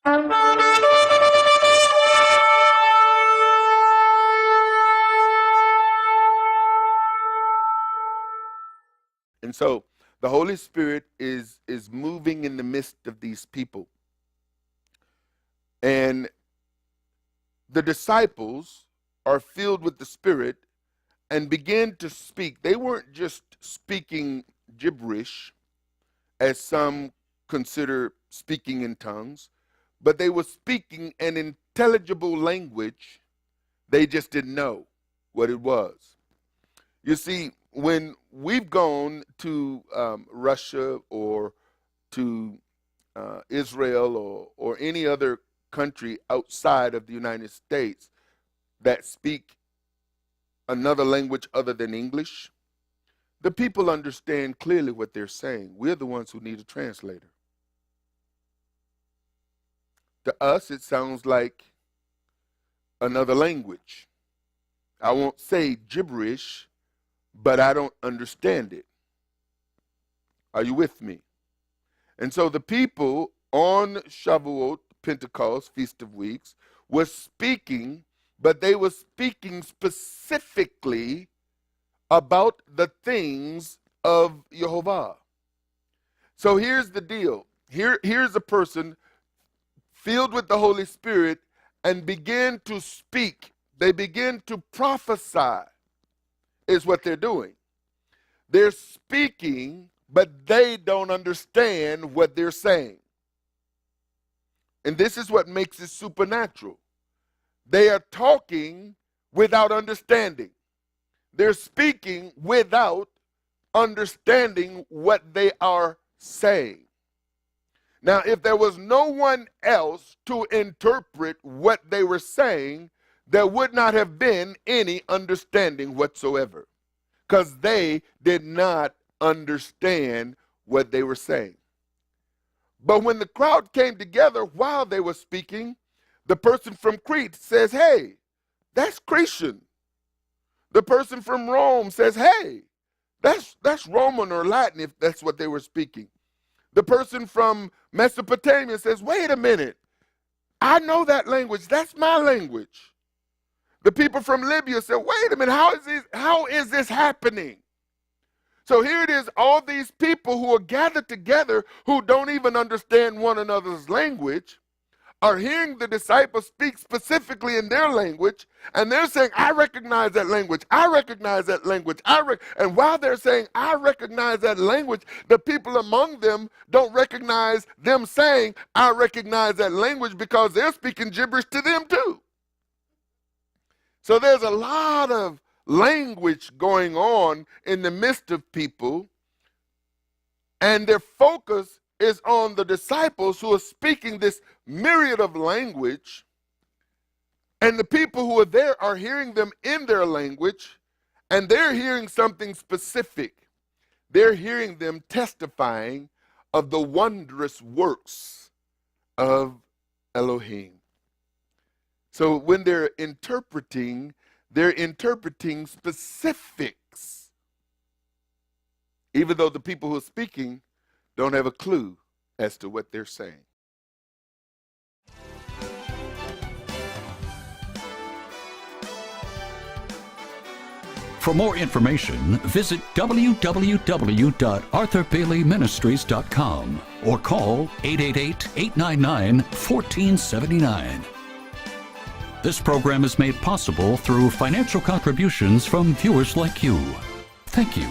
And so the Holy Spirit is moving in the midst of these people. And the disciples are filled with the Spirit and begin to speak. They weren't just speaking gibberish, as some consider speaking in tongues, but they were speaking an intelligible language. They just didn't know what it was. You see, when we've gone to Russia or to Israel or any other country outside of the United States that speak another language other than English, the people understand clearly what they're saying. We're the ones who need a translator. To us, it sounds like another language. I won't say gibberish, but I don't understand it. Are you with me? And so the people on Shavuot, Pentecost, Feast of Weeks, were speaking, but they were speaking specifically about the things of Jehovah. So here's the deal. Here's a person filled with the Holy Spirit and begin to speak. They begin to prophesy, is what they're doing. They're speaking, but they don't understand what they're saying. And this is what makes it supernatural. They are talking without understanding. They're speaking without understanding what they are saying. Now, if there was no one else to interpret what they were saying, there would not have been any understanding whatsoever, because they did not understand what they were saying. But when the crowd came together while they were speaking, the person from Crete says, "Hey, that's Cretan." The person from Rome says, "Hey, that's Roman or Latin," if that's what they were speaking. The person from Mesopotamia says, "Wait a minute, I know that language. That's my language." The people from Libya said, "Wait a minute, how is this happening?" So here it is, all these people who are gathered together who don't even understand one another's language are hearing the disciples speak specifically in their language, and they're saying, "I recognize that language, I recognize that language, and while they're saying, "I recognize that language," the people among them don't recognize them saying, "I recognize that language," because they're speaking gibberish to them too. So there's a lot of language going on in the midst of people, and their focus is on the disciples who are speaking this myriad of language, and the people who are there are hearing them in their language, and they're hearing something specific. They're hearing them testifying of the wondrous works of Elohim. So when they're interpreting specifics, even though the people who are speaking don't have a clue as to what they're saying. For more information, visit www.arthurbaileyministries.com or call 888-899-1479. This program is made possible through financial contributions from viewers like you. Thank you.